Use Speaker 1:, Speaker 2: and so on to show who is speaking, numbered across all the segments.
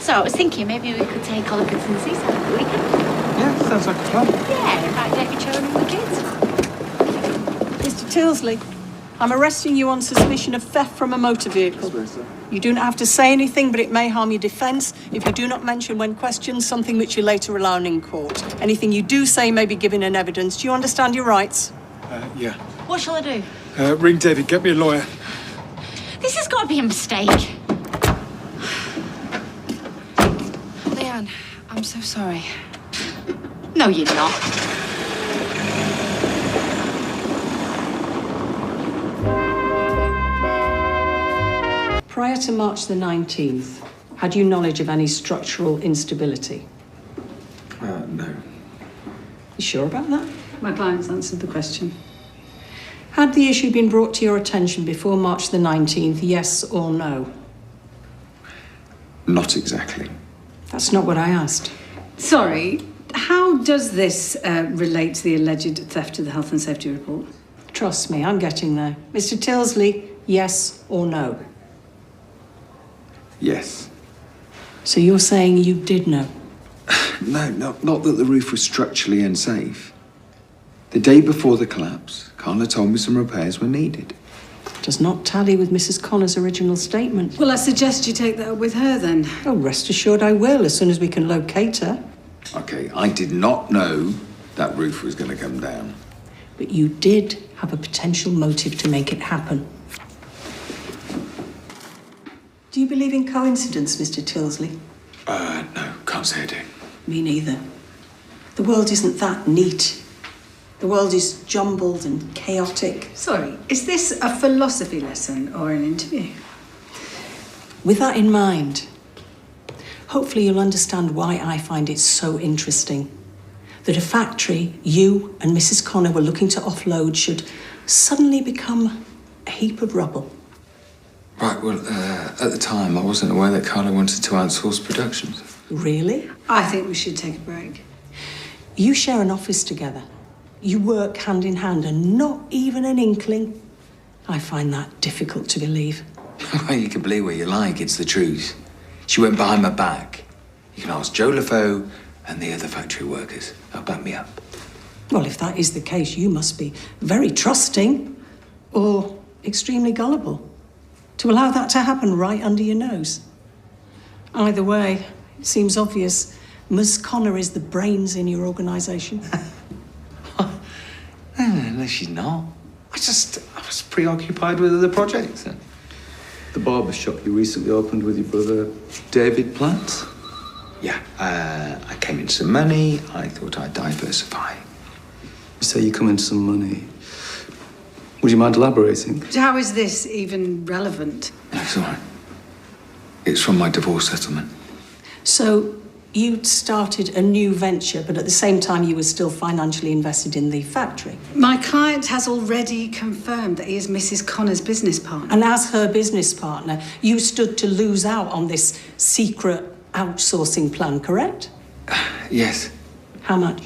Speaker 1: So I was thinking maybe we could take Oliver to the seaside for the weekend.
Speaker 2: Yeah, sounds like a plan.
Speaker 1: Yeah, invite David Chowan and the kids.
Speaker 3: Mr. Tilsley, I'm arresting you on suspicion of theft from a motor vehicle. You do not have to say anything, but it may harm your defence if you do not mention when questioned something which you later rely on in court. Anything you do say may be given in evidence. Do you understand your rights?
Speaker 2: Yeah.
Speaker 1: What shall I do?
Speaker 2: Ring David, get me a lawyer.
Speaker 1: This has got to be a mistake.
Speaker 4: Leanne, I'm so sorry.
Speaker 1: No, you're not.
Speaker 3: Prior to March the 19th, had you knowledge of any structural instability?
Speaker 5: No.
Speaker 3: You sure about that?
Speaker 6: My client's answered the question.
Speaker 3: Had the issue been brought to your attention before March the 19th, yes or no?
Speaker 5: Not exactly.
Speaker 3: That's not what I asked.
Speaker 6: Sorry, how does this relate to the alleged theft of the health and safety report?
Speaker 3: Trust me, I'm getting there. Mr. Tilsley, yes or no?
Speaker 5: Yes.
Speaker 3: So you're saying you did know?
Speaker 5: No, not that the roof was structurally unsafe. The day before the collapse, Carla told me some repairs were needed.
Speaker 3: Does not tally with Mrs. Connor's original statement.
Speaker 6: Well, I suggest you take that up with her then.
Speaker 3: Oh, rest assured I will, as soon as we can locate her.
Speaker 5: Okay, I did not know that roof was going to come down.
Speaker 3: But you did have a potential motive to make it happen. Do you believe in coincidence, Mr. Tilsley?
Speaker 5: No, can't say I do.
Speaker 3: Me neither. The world isn't that neat. The world is jumbled and chaotic.
Speaker 6: Sorry, is this a philosophy lesson or an interview?
Speaker 3: With that in mind, hopefully you'll understand why I find it so interesting that a factory you and Mrs. Connor were looking to offload should suddenly become a heap of rubble.
Speaker 5: Right, well, at the time, I wasn't aware that Carla wanted to outsource productions.
Speaker 3: Really?
Speaker 6: I think we should take a break.
Speaker 3: You share an office together. You work hand in hand and not even an inkling. I find that difficult to believe.
Speaker 5: Well, you can believe what you like, it's the truth. She went behind my back. You can ask Joe LaFaux and the other factory workers. They'll back me up.
Speaker 3: Well, if that is the case, you must be very trusting or extremely gullible to allow that to happen right under your nose. Either way, it seems obvious Ms. Connor is the brains in your organisation.
Speaker 5: No, she's not. I was preoccupied with other projects.
Speaker 7: The barber shop you recently opened with your brother, David Platt?
Speaker 5: Yeah, I came in some money. I thought I'd diversify.
Speaker 7: You say you come in some money. Would you mind elaborating?
Speaker 6: How is this even relevant?
Speaker 5: That's all right. It's from my divorce settlement.
Speaker 3: So you'd started a new venture, but at the same time you were still financially invested in the factory.
Speaker 6: My client has already confirmed that he is Mrs. Connor's business partner.
Speaker 3: And as her business partner, you stood to lose out on this secret outsourcing plan, correct?
Speaker 5: Yes.
Speaker 3: How much?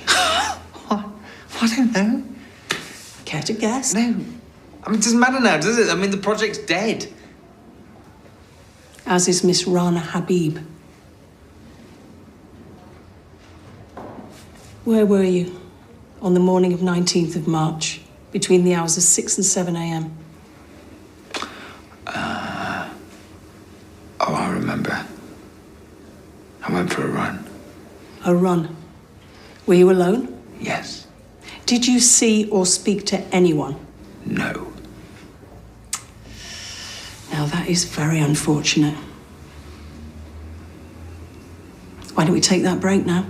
Speaker 5: What? I don't know.
Speaker 3: Care to guess?
Speaker 5: No. I mean, it doesn't matter now, does it? I mean, the project's dead.
Speaker 3: As is Miss Rana Habib. Where were you on the morning of 19th of March, between the hours of 6 and 7 a.m?
Speaker 5: Oh, I remember. I went for a run.
Speaker 3: A run. Were you alone?
Speaker 5: Yes.
Speaker 3: Did you see or speak to anyone?
Speaker 5: No.
Speaker 3: Now, that is very unfortunate. Why don't we take that break now?